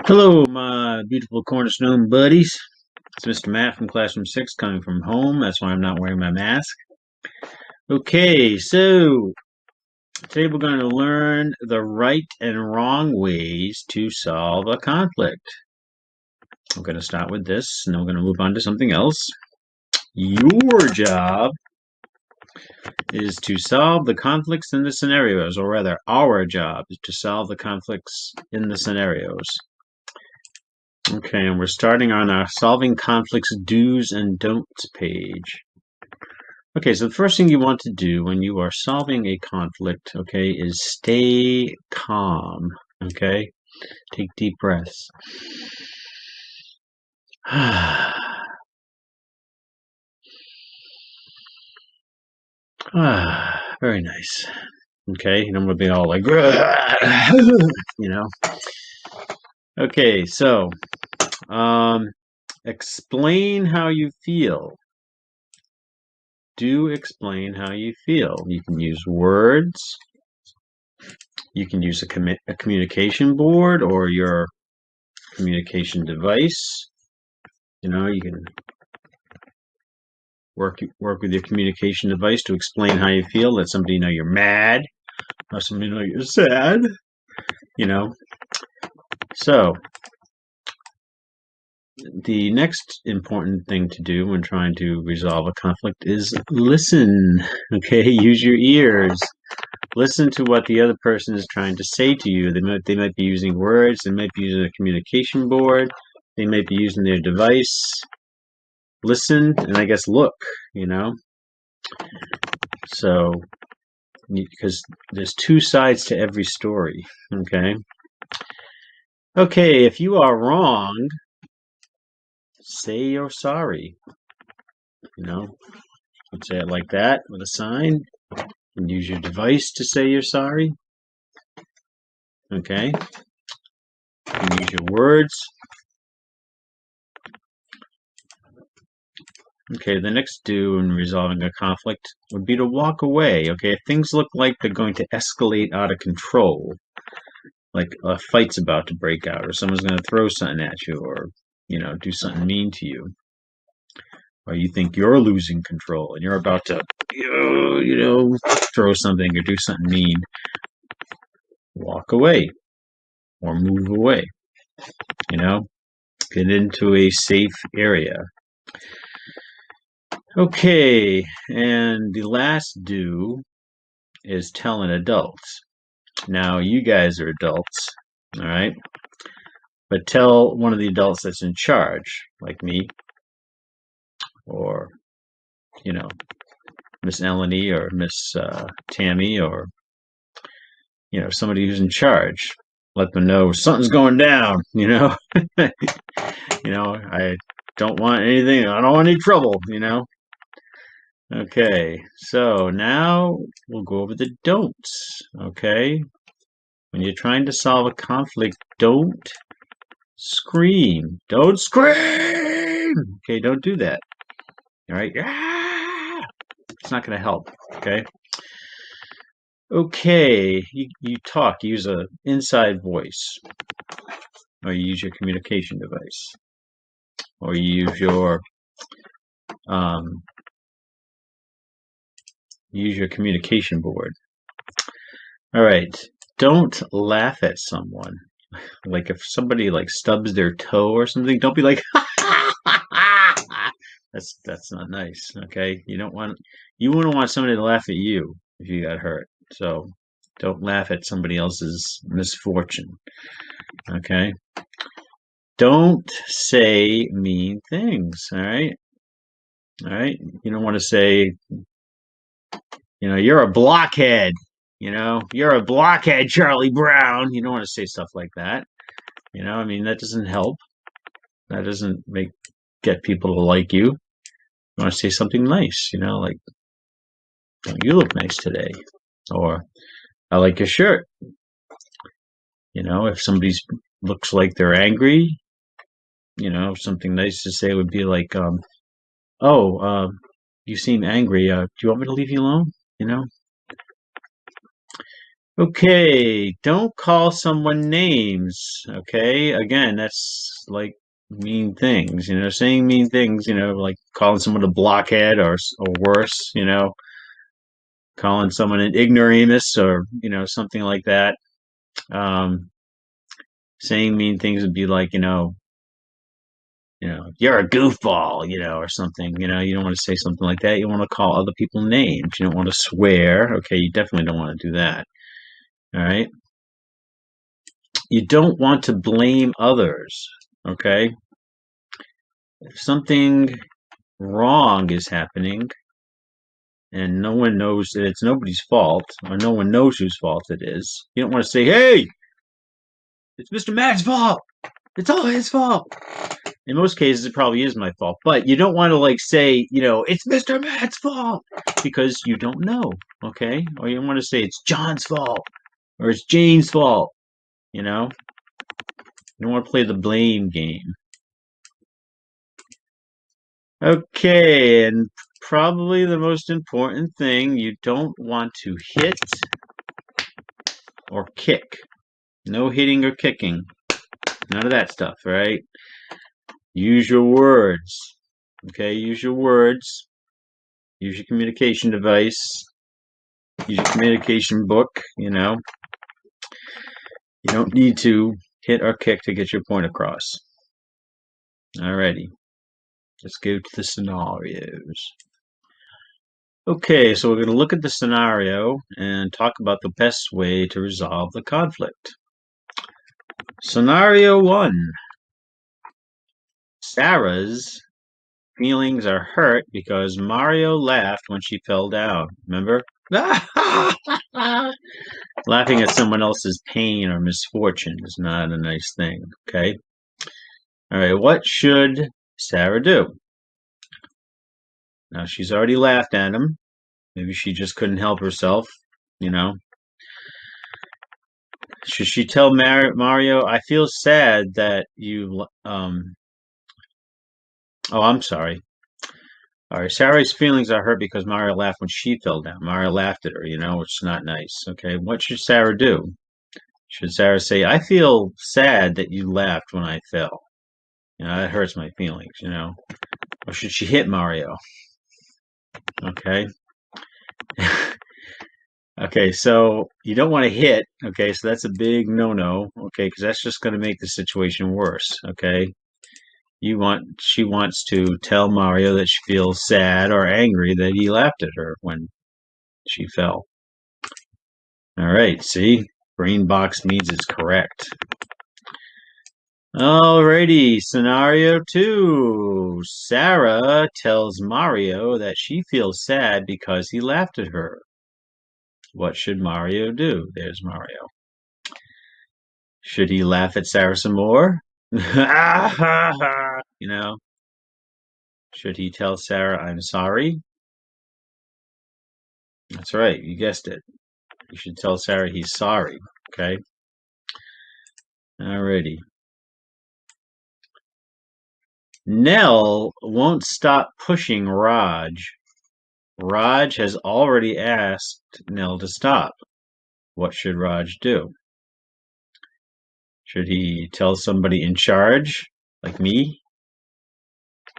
Hello, my beautiful Cornerstone buddies. It's Mr. Matt from Classroom 6 coming from home. That's why I'm not wearing my mask. Okay, so today we're going to learn the right and wrong ways to solve a conflict. I'm going to start with this, and then we're going to move on to something else. Your job is to solve the conflicts in the scenarios, or rather, our job is to solve the conflicts in the scenarios. Okay, and we're starting on our Solving Conflicts Do's and Don'ts page. Okay, so the first thing you want to do when you are solving a conflict, okay, is stay calm, okay? Take deep breaths. Very nice. Okay, you don't want to be all like, you know. Okay, so explain how you feel. Do explain how you feel. You can use words. You can use a communication board or your communication device. You know, you can work with your communication device to explain how you feel. Let somebody know you're mad, let somebody know you're sad. You know. So the next important thing to do when trying to resolve a conflict is listen. Okay, use your ears. Listen to what the other person is trying to say to you. They might be using words. They might be using a communication board. They might be using their device. Listen and I guess look. You know. So because there's two sides to every story. Okay, if you are wrong, say you're sorry. You know, you say it like that with a sign and use your device to say you're sorry. Okay, you can use your words. Okay, the next do in resolving a conflict would be to walk away. Okay, if things look like they're going to escalate out of control, like a fight's about to break out, or someone's going to throw something at you, or do something mean to you, or you think you're losing control and you're about to, throw something or do something mean, walk away or move away. Get into a safe area. Okay, and the last do is tell an adult. Now, you guys are adults, all right? But tell one of the adults that's in charge, like me, or, Miss Eleni, or Miss Tammy, or, somebody who's in charge. Let them know something's going down, I don't want anything, I don't want any trouble, Okay, so now we'll go over the don'ts, okay? When you're trying to solve a conflict, don't scream. Don't scream! Okay, don't do that. All right? It's not going to help, okay? Okay, you talk, use an inside voice, or you use your communication device, or you use your communication board. All right, don't laugh at someone. Like if somebody like stubs their toe or something, don't be like, that's not nice. Okay, you wouldn't want somebody to laugh at you if you got hurt. So don't laugh at somebody else's misfortune. Okay, don't say mean things. All right. You don't want to say, you're a blockhead. You're a blockhead, Charlie Brown. You don't want to say stuff like that. That doesn't help. That doesn't get people to like you. You want to say something nice, like, you look nice today. Or, I like your shirt. If somebody looks like they're angry, something nice to say would be like, oh, you seem angry. Do you want me to leave you alone? Okay, don't call someone names. Okay, again, that's like mean things, saying mean things, like calling someone a blockhead or worse, calling someone an ignoramus or, something like that. Um, saying mean things would be like, you're a goofball, or something, you don't want to say something like that. You want to call other people names. You don't want to swear. Okay, you definitely don't want to do that. All right. You don't want to blame others. Okay. If something wrong is happening and no one knows that it's nobody's fault or no one knows whose fault it is, you don't want to say, hey, it's Mr. Matt's fault. It's all his fault. In most cases, it probably is my fault, but you don't want to like say, it's Mr. Matt's fault because you don't know, okay? Or you don't want to say it's John's fault or it's Jane's fault, you know? You don't want to play the blame game. Okay, and probably the most important thing, you don't want to hit or kick. No hitting or kicking. None of that stuff, right? Use your words. Okay, use your words. Use your communication device. Use your communication book, You don't need to hit or kick to get your point across. Alrighty. Let's go to the scenarios. Okay, so we're going to look at the scenario and talk about the best way to resolve the conflict. Scenario 1. Sarah's feelings are hurt because Mario laughed when she fell down. Remember? Laughing at someone else's pain or misfortune is not a nice thing, okay? All right, what should Sarah do? Now, she's already laughed at him. Maybe she just couldn't help herself, Should she tell Mario, I feel sad that you, oh, I'm sorry. All right, Sarah's feelings are hurt because Mario laughed when she fell down. Mario laughed at her, which is not nice. Okay, what should Sarah do? Should Sarah say, I feel sad that you laughed when I fell? That hurts my feelings, Or should she hit Mario? Okay. Okay, so you don't want to hit. Okay, so that's a big no-no. Okay, because that's just going to make the situation worse. Okay. She wants to tell Mario that she feels sad or angry that he laughed at her when she fell. All right, see? Brain box means it's correct. Alrighty, scenario 2. Sarah tells Mario that she feels sad because he laughed at her. What should Mario do? There's Mario. Should he laugh at Sarah some more? Should he tell Sarah, I'm sorry? That's right, you guessed it. You should tell Sarah he's sorry, okay? Alrighty. Nell won't stop pushing Raj. Raj has already asked Nell to stop. What should Raj do? Should he tell somebody in charge, like me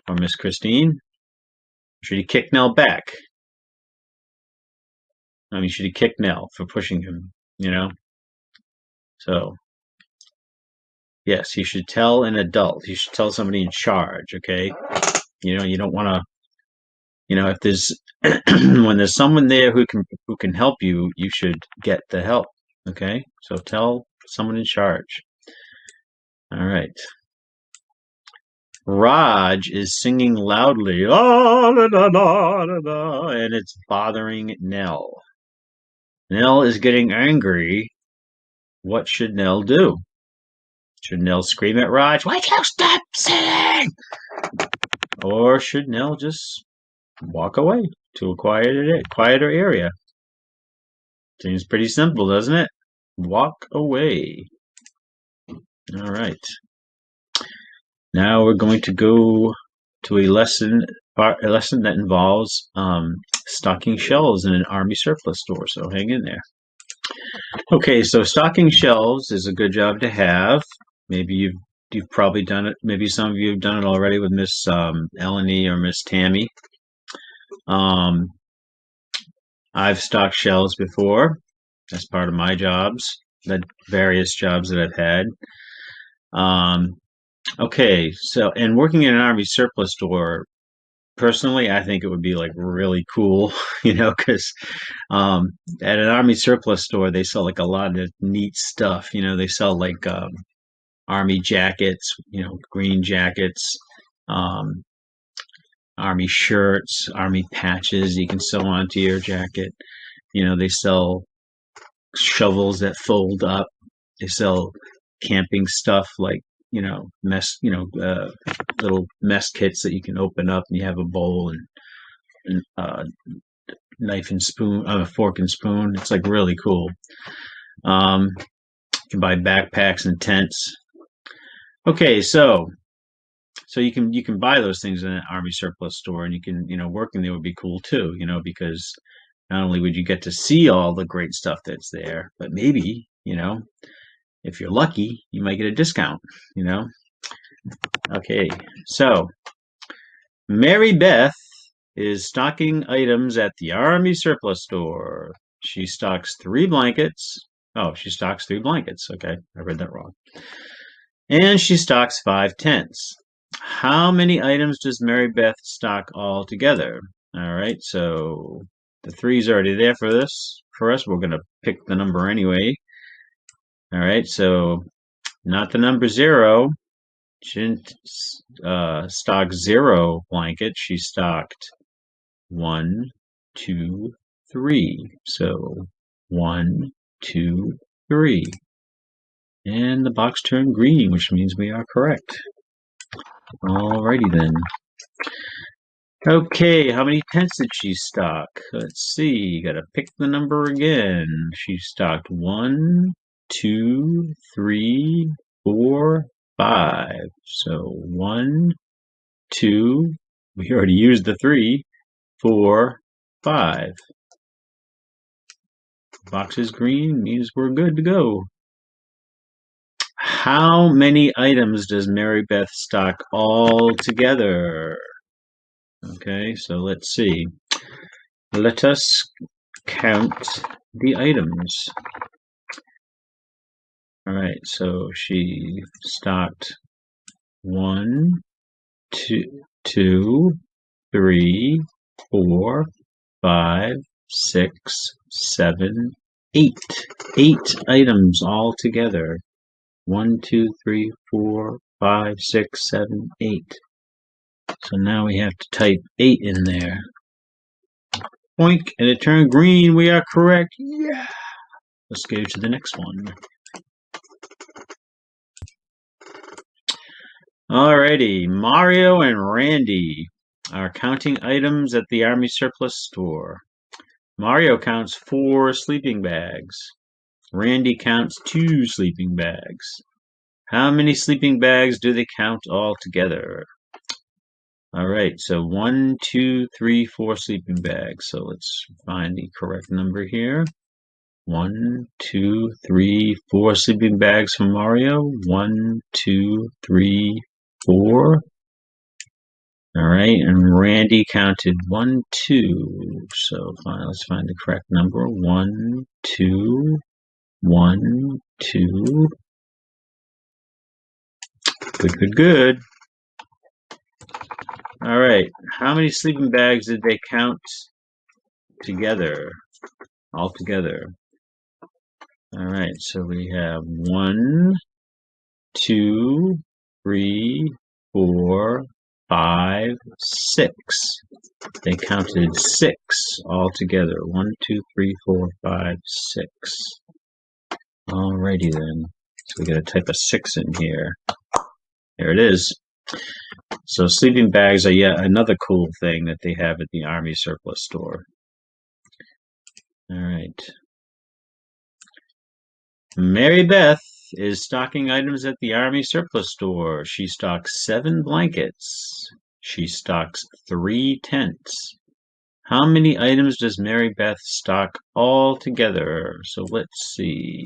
or Miss Christine? Should he kick Nell back? I mean, should he kick Nell for pushing him, So, yes, he should tell an adult. He should tell somebody in charge, okay? You don't want to, if there's when there's someone there who can help you, you should get the help, okay? So tell someone in charge. All right. Raj is singing loudly, ah, da, da, da, da, da, and it's bothering Nell. Nell is getting angry. What should Nell do? Should Nell scream at Raj, "Would you stop singing?" Or should Nell just walk away to a quieter area? Seems pretty simple, doesn't it? Walk away. All right. Now we're going to go to a lesson that involves stocking shelves in an army surplus store. So hang in there. Okay, so stocking shelves is a good job to have. Maybe you've probably done it. Maybe some of you have done it already with Miss Eleni or Miss Tammy. Um, I've stocked shelves before as part of my jobs, the various jobs that I've had. Um, okay, so and working in an Army surplus store, personally, I think it would be like really cool, because um, at an Army surplus store, they sell like a lot of neat stuff. They sell like Army jackets, green jackets, um, Army shirts, Army patches you can sew onto your jacket. They sell shovels that fold up. They sell camping stuff like little mess kits that you can open up and you have a bowl and knife and spoon, fork and spoon. It's like really cool. You can buy backpacks and tents. Okay, so you can buy those things in an army surplus store, and you can working there would be cool too. Because not only would you get to see all the great stuff that's there, but maybe if you're lucky, you might get a discount. You know. Okay, so Mary Beth is stocking items at the Army surplus store. She stocks 3 blankets. Oh, she stocks 3 blankets. Okay, I read that wrong. And she stocks 5 tents. How many items does Mary Beth stock all together? All right, so the three's already there for this. For us, we're gonna pick the number anyway. All right, so not the number 0. She didn't stock 0 blankets. She stocked 1, 2, 3. So 1, 2, 3. And the box turned green, which means we are correct. Alrighty then. Okay, how many tents did she stock? Let's see, gotta pick the number again. She stocked 1, 2, 3, 4, 5. So 1, 2, we already used the 3, 4, 5. Box is green, means we're good to go. How many items does Mary Beth stock all together? Okay, so let's see. Let us count the items. All right, so she stocked 1, 2, 3, 4, 5, 6, 7, 8. 8 items all together. 1, 2, 3, 4, 5, 6, 7, 8. So now we have to type 8 in there. Boink, and it turned green. We are correct. Yeah. Let's go to the next one. Alrighty, Mario and Randy are counting items at the Army surplus store. Mario counts 4 sleeping bags. Randy counts 2 sleeping bags. How many sleeping bags do they count all together? All right, so 1, 2, 3, 4 sleeping bags. So let's find the correct number here. 1, 2, 3, 4 sleeping bags for Mario. 1, 2, 3, 4. All right, and Randy counted 1, 2. So let's find the correct number. 1, 2, 1, 2. Good, good, good. All right, how many sleeping bags did they count together? All together. All right, so we have 1, 2, 3, 4, 5, 6. They counted 6 all together. 1, 2, 3, 4, 5, 6. Alrighty then. So we gotta type a 6 in here. There it is. So sleeping bags are yet another cool thing that they have at the Army surplus store. All right. Mary Beth is stocking items at the Army surplus store. She stocks 7 blankets. She stocks 3 tents. How many items does Mary Beth stock all together? So let's see.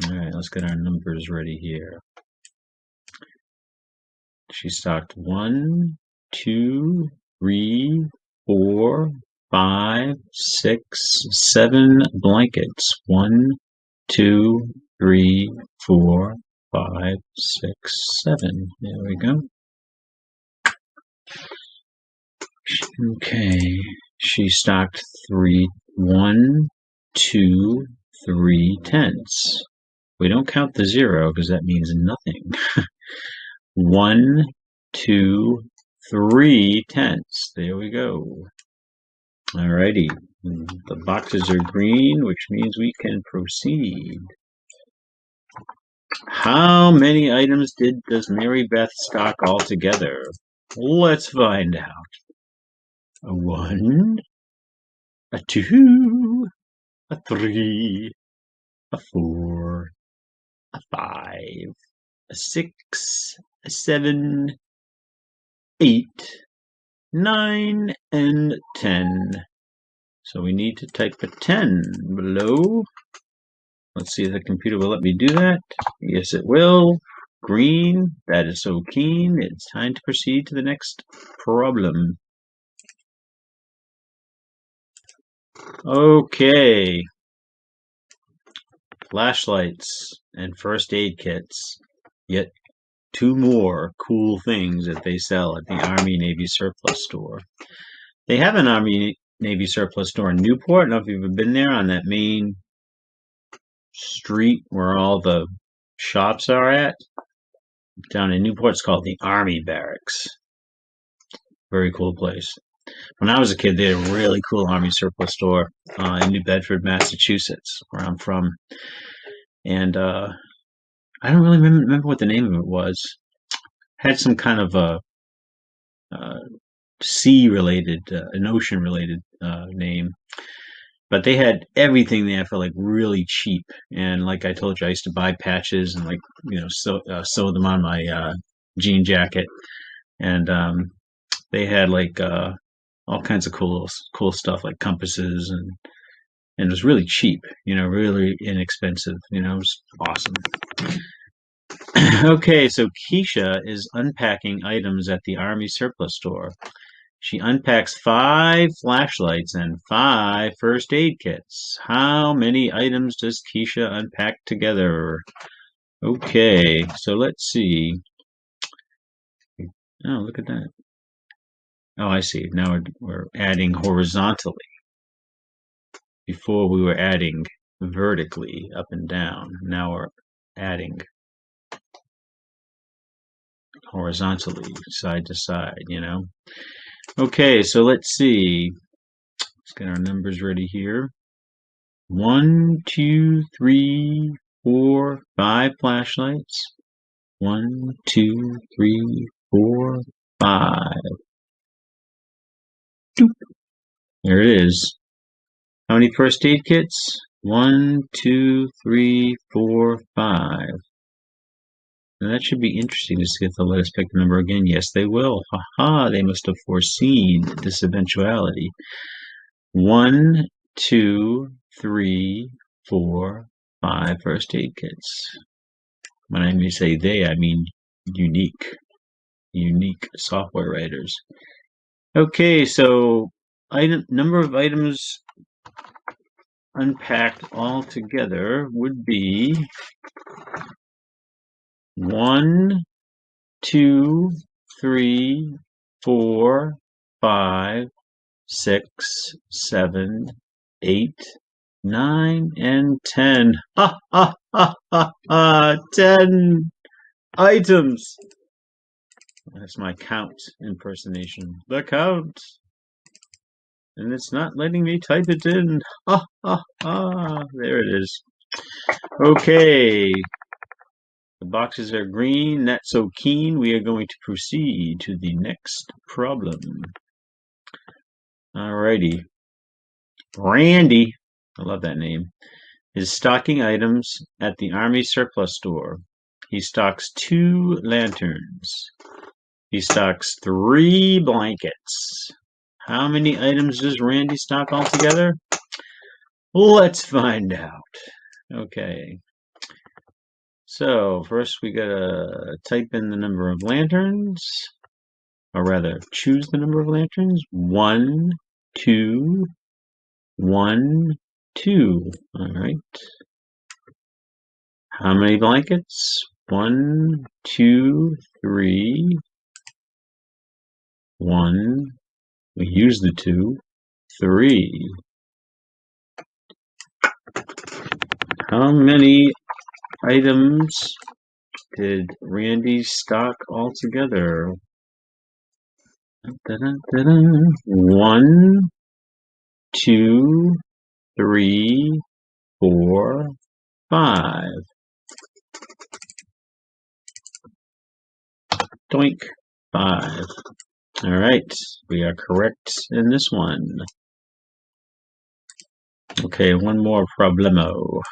All right, let's get our numbers ready here. She stocked 1, 2, 3, 4, 5, 6, 7 blankets. 1, 2, 3, 4, 5, 6, 7. There we go. Okay, she stocked 1, 2, 3 tents. We don't count the 0 because that means nothing. 1, 2, 3 tents. There we go. Alrighty. The boxes are green, which means we can proceed. How many items does Mary Beth stock altogether? Let's find out. A 1, a 2, a 3, a 4, a 5, a 6, a 7, 8, 9, and 10. So we need to type a 10 below. Let's see if the computer will let me do that. Yes, it will. Green, that is so keen. It's time to proceed to the next problem. Okay. Flashlights and first aid kits. Yet 2 more cool things that they sell at the Army Navy surplus store. They have an Army Navy surplus store in Newport. I don't know if you've ever been there on that main street where all the shops are at. Down in Newport, it's called the Army Barracks. Very cool place. When I was a kid, they had a really cool Army surplus store in New Bedford, Massachusetts, where I'm from. And I don't really remember what the name of it was. Had some kind of a sea-related, an ocean-related name. But they had everything there for like really cheap. And like I told you, I used to buy patches and sew them on my jean jacket. And they had like all kinds of cool stuff like compasses and it was really cheap, really inexpensive. It was awesome. Okay, so Keisha is unpacking items at the Army surplus store. She unpacks 5 flashlights and 5 first aid kits. How many items does Keisha unpack together? Okay, so let's see. Oh, look at that. Oh, I see. Now we're adding horizontally. Before we were adding vertically up and down. Now we're adding horizontally, side to side, Okay, so let's see. Let's get our numbers ready here. 1, 2, 3, 4, 5 flashlights. 1, 2, 3, 4, 5. Doop. There it is. How many first aid kits? 1, 2, 3, 4, 5. Now that should be interesting to see if they'll let us pick the number again. Yes, they will. Haha, they must have foreseen this eventuality. 1, 2, 3, 4, 5 first aid kits. When I say they, I mean unique software writers. Okay, so number of items unpacked all together would be 1, 2, 3, 4, 5, 6, 7, 8, 9, and 10. Ha ha ha ha ha! 10 items! That's my count impersonation. The count! And it's not letting me type it in. Ha ha ha! There it is. Okay. The boxes are green, not so keen. We are going to proceed to the next problem. Alrighty. Randy, I love that name, is stocking items at the Army surplus store. He stocks 2 lanterns. He stocks 3 blankets. How many items does Randy stock altogether? Let's find out. Okay. So first we gotta type in the number of lanterns, or rather choose the number of lanterns. 1, 2, 1, 2. All right. How many blankets? 1, 2, 3. 1. We use the 2. 3. How many items did Randy stock altogether? 1, 2, 3, 4, 5. Doink. 5. All right, we are correct in this one. Okay, one more problemo.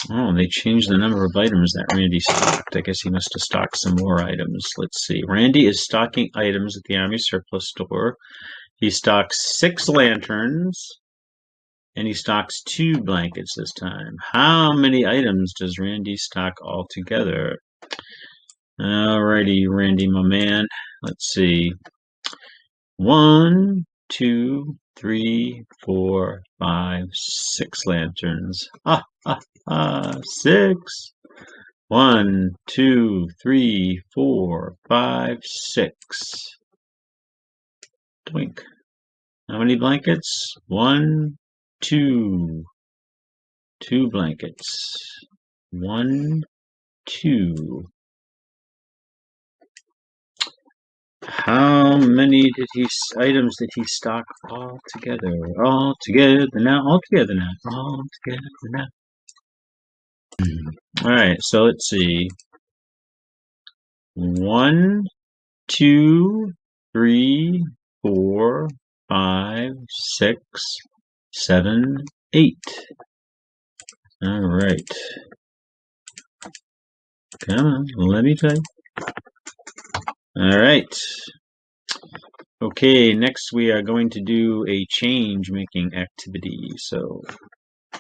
Oh, they changed the number of items that Randy stocked. I guess he must have stocked some more items. Let's see. Randy is stocking items at the Army Surplus Store. He stocks 6 lanterns, and he stocks 2 blankets this time. How many items does Randy stock altogether? Alrighty, Randy, my man. Let's see. 1, 2, 3, 4, 5, 6 lanterns. 6. 1, 2, 3, 4, 5, 6. Twink. How many blankets? 1, 2. 2 blankets. 1, 2. How many items did he stock all together? All together now. All together now. All together now. All right. So let's see. 1, 2, 3, 4, 5, 6, 7, 8. All right. Come on, let me type. All right. Okay, next we are going to do a change making activity, so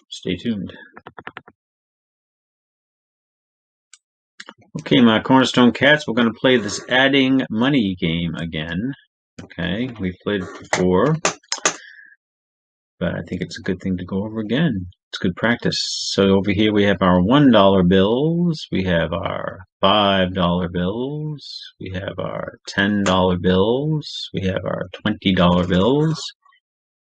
stay tuned. Okay, my Cornerstone Cats, we're going to play this adding money game again. Okay, we've played it before, but I think it's a good thing to go over again. It's good practice. So over here we have our $1 bills, we have our $5 bills, we have our $10 bills, we have our $20 bills,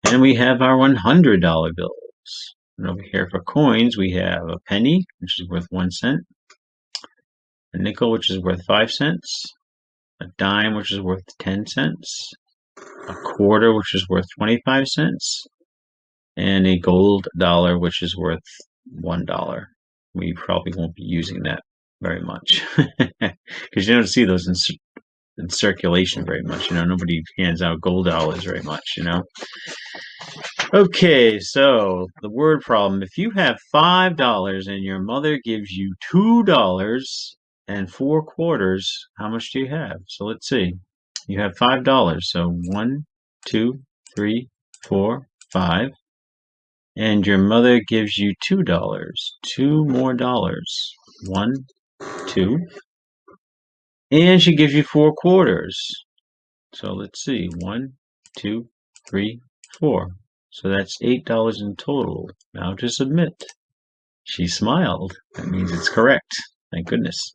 and we have our $100 bills. And over here for coins, we have a penny, which is worth 1 cent, a nickel, which is worth 5 cents, a dime, which is worth 10 cents, a quarter, which is worth 25 cents, and a gold dollar, which is worth $1. We probably won't be using that very much because you don't see those in circulation very much. Nobody hands out gold dollars very much. Okay, so the word problem. If you have $5 and your mother gives you $2.04, how much do you have? So let's see. You have $5. So 1, 2, 3, 4, 5. And your mother gives you $2. 2 more dollars. 1, 2. And she gives you 4 quarters. So let's see. 1, 2, 3, 4. So that's $8 in total. Now to submit. She smiled. That means it's correct. Thank goodness.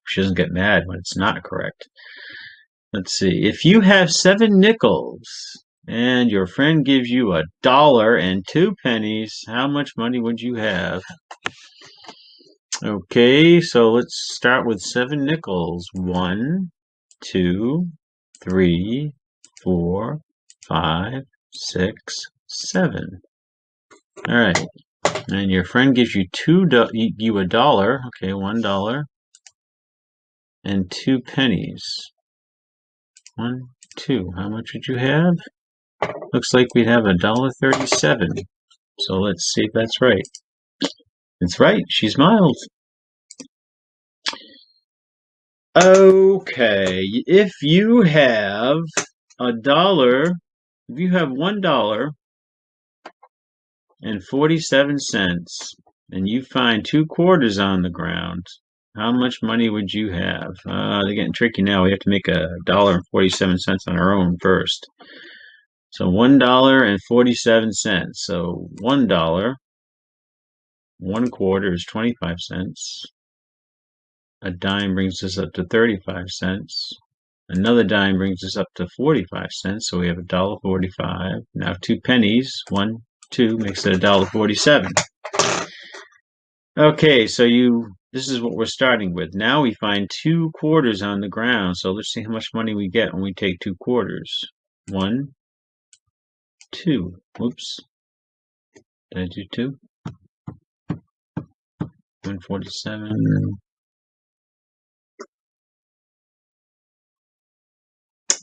She doesn't get mad when it's not correct. Let's see. If you have 7 nickels and your friend gives you $1.02, how much money would you have? Okay, so let's start with 7 nickels. 1, 2, 3, 4, 5, 6, 7. All right, and your friend gives you $1. Okay, $1 and 2 pennies. 1, 2. How much would you have? Looks like we'd have $1.37. So let's see if that's right. It's right. She smiled. Okay, if you have $1, if you have $1.47, and you find 2 quarters on the ground, how much money would you have? They're getting tricky now. We have to make $1.47 on our own first. So $1.47. So $1, 1 quarter is 25 cents. A dime brings us up to 35 cents. Another dime brings us up to 45 cents. So we have $1.45. Now 2 pennies, 1, 2 makes it $1.47. Okay, so this is what we're starting with. Now we find 2 quarters on the ground. So let's see how much money we get when we take 2 quarters. 1, 2. Whoops. Did I do 2? 147.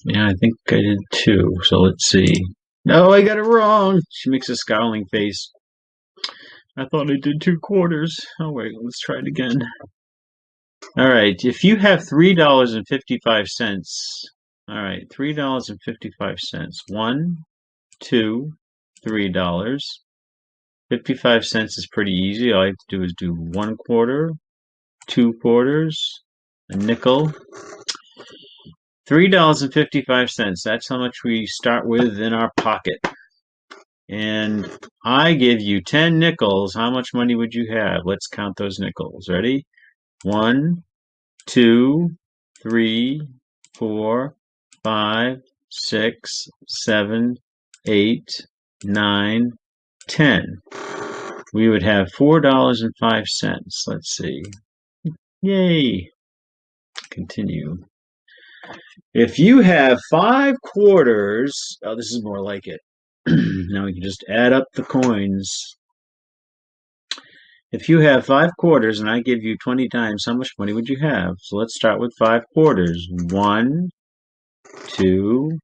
Yeah, I think I did 2. So let's see. No, I got it wrong. She makes a scowling face. I thought I did 2 quarters. Oh wait, let's try it again. All right, if you have $3.55, all right, $3.55. 1, 2, $3. 55 cents is pretty easy. All I have to do is do 1 quarter, 2 quarters, a nickel. $3.55. That's how much we start with in our pocket. And I give you 10 nickels. How much money would you have? Let's count those nickels. Ready? 1, 2, 3, 4, 5, 6, 7, 8, 9, 10. We would have $4.05. Let's see. Yay. Continue. If you have 5 quarters, oh, this is more like it. Now we can just add up the coins. If you have 5 quarters and I give you 20 dimes, how much money would you have? So let's start with 5 quarters. 1, 2,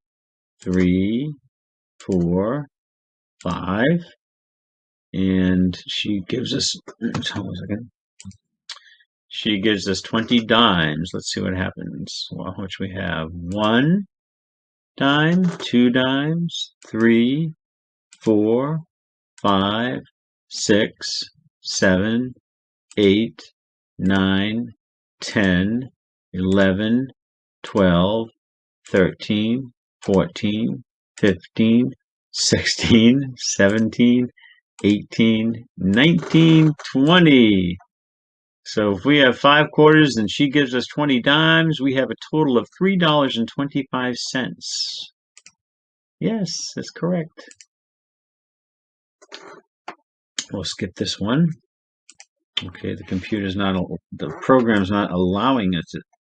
3, 4, 5. And she gives us, hold on a second. She gives us 20 dimes. Let's see what happens. Well, how much we have? 1 dime, 2 dimes, 3, 4, 5, 6, 7, 8, 9, 10, 11, 12, 13, 14, 15, 16, 17, 18, 19, 20. So if we have 5 quarters and she gives us 20 dimes, we have a total of $3.25. Yes, that's correct. We'll skip this one. Okay, the program's not allowing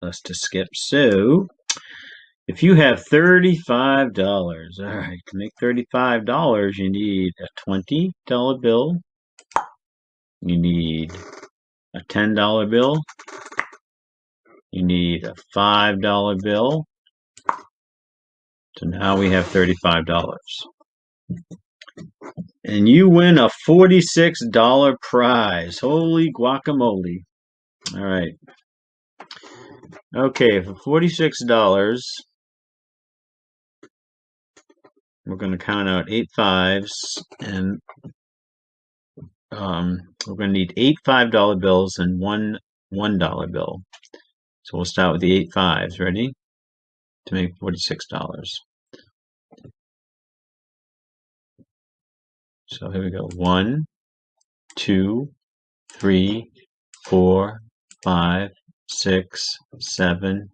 us to skip. So if you have $35, all right, to make $35, you need a $20 bill. You need a $10 bill. You need a $5 bill. So now we have $35. And you win a $46 prize. Holy guacamole. All right. Okay, for $46, we're going to count out 8 fives, and we're going to need 8 $5 bills and 1 $1 bill. So we'll start with the 8 fives. Ready? To make $46. So here we go. 1, 2, 3, 4, 5, 6, 7,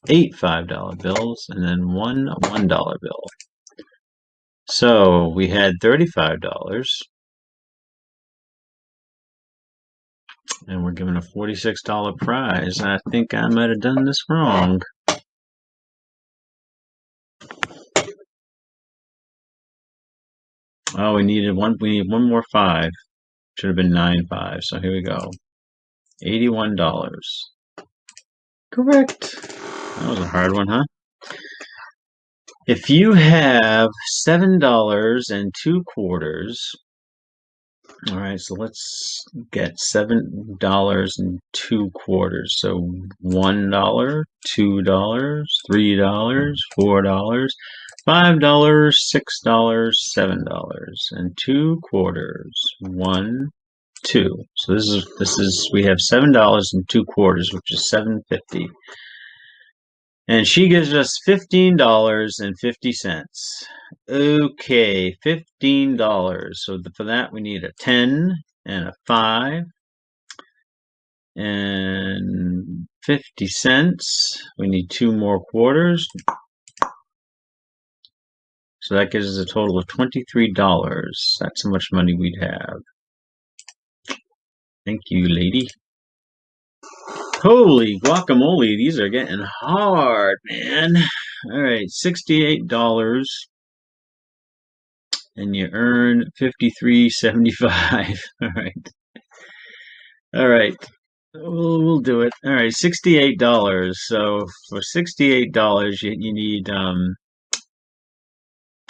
8 $5 bills, and then 1 $1 bill. So we had $35, and we're given a $46 prize. I think I might have done this wrong. Oh, we need one more 5. Should have been 9 5. So here we go. $81. Correct. That was a hard one, huh? If you have $7 and 2 quarters, All right, so let's get $7.02. So $1, $2, $3, $4, $5, $6, $7.02. 1, 2. So this is we have $7.02, which is $7.50. And she gives us $15.50. Okay, $15. So for that we need a 10 and a 5 and 50 cents. We need 2 more quarters. So that gives us a total of $23. That's how much money we'd have. Thank you, lady. Holy guacamole, these are getting hard, man. All right, $68. And you earn $53.75. All right. We'll do it. All right, $68. So for $68, you need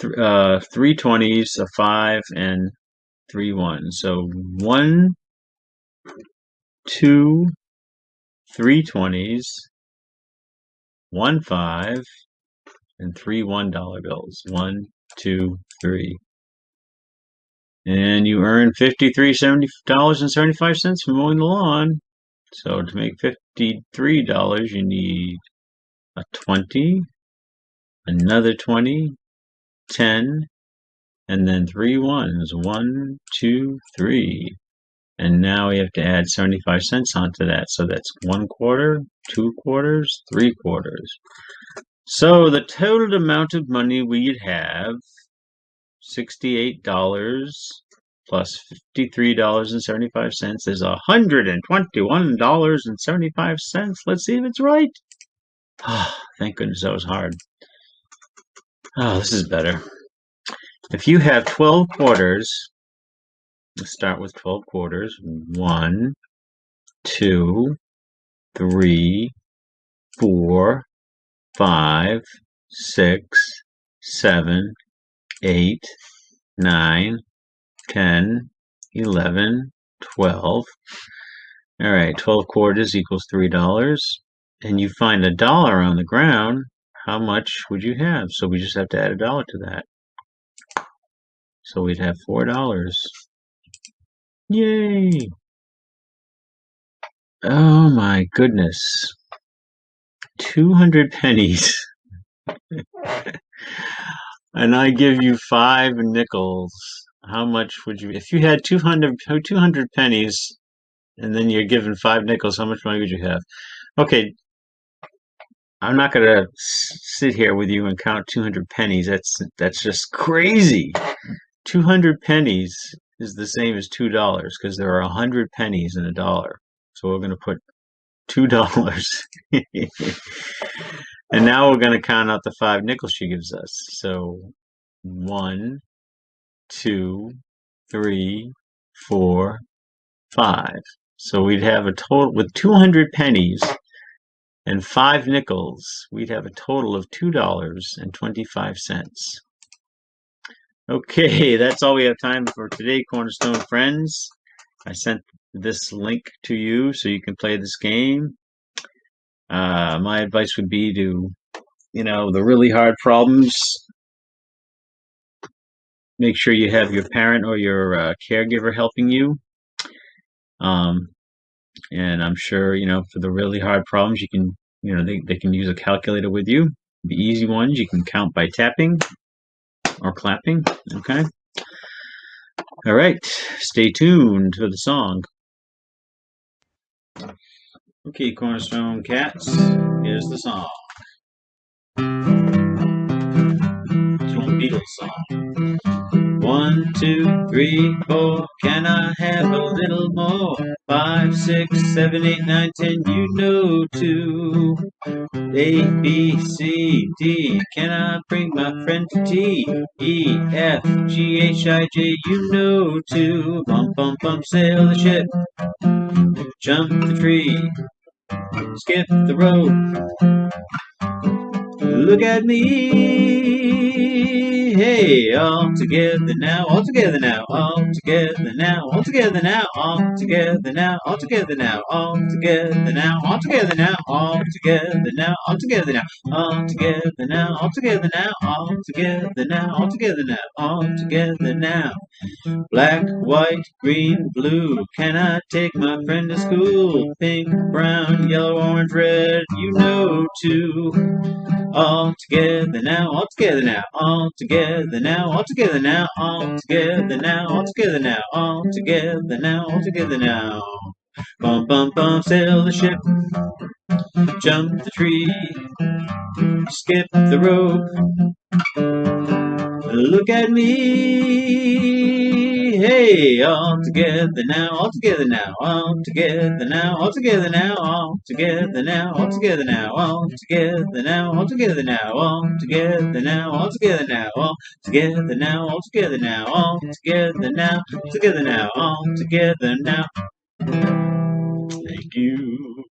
3 20s, a 5, and 3 1s. So 1, 2, 3 20s, 1 5, and 3 $1 bills. 1, 2, 3. And you earn $53.75 from mowing the lawn. So to make $53, you need a 20, another 20, 10, and then 3 1s. 1, 2, 3. And now we have to add 75 cents onto that. So that's 1 quarter, 2 quarters, 3 quarters. So the total amount of money we'd have, $68 plus $53.75 is $121.75. Let's see if it's right. Oh, thank goodness that was hard. Oh, this is better. If you have 12 quarters, let's start with 12 quarters. 1, 2, 3, 4, 5, 6, 7, 8, 9, 10, 11, 12. All right, 12 quarters equals $3. And you find $1 on the ground, how much would you have? So we just have to add $1 to that. So we'd have $4. Yay! Oh my goodness. 200 pennies. And I give you 5 nickels. How much would you, if you had 200 pennies and then you're given 5 nickels, how much money would you have? Okay, I'm not going to sit here with you and count 200 pennies. That's just crazy. 200 pennies is the same as $2 because there are 100 pennies in $1. So we're going to put $2. And now we're going to count out the 5 nickels she gives us. So 1, 2, 3, 4, 5. So we'd have a total with 200 pennies and 5 nickels. We'd have a total of $2.25. Okay, that's all we have time for today, Cornerstone friends. I sent this link to you so you can play this game. My advice would be to, the really hard problems, make sure you have your parent or your caregiver helping you. And I'm sure, for the really hard problems, you can, they can use a calculator with you. The easy ones, you can count by tapping or clapping, okay? All right, stay tuned for the song. Okay, Cornerstone Cats, here's the song. It's an old Beatles song. 1, 2, 3, 4, can I have a little more? 5, 6, 7, 8, 9, 10, you know 2. A, B, C, D, can I bring my friend to T? E, F, G, H, I, J, you know 2. Bump, bump, bump, sail the ship. Jump the tree. Skip the rope. Look at me. hey, all together now, all together now, all together now, all together now, all together now, all together now, all together now, all together now, all together now, all together now, all together now, all together now, all together now, all together now, all together now. Black, white, green, blue. Can I take my friend to school? Pink, brown, yellow, orange, red. You know too. All together now, all together now, all together now, all together now, all together now, all together now, all together now, all together now. Bum bum bum, sail the ship, jump the tree, skip the rope. Look at me, hey, all together now, all together now, all together now, all together now, all together now, all together now, all together now, all together now, all together now, all together now, all together now, all together now, all together now, together now, all together now. Thank you.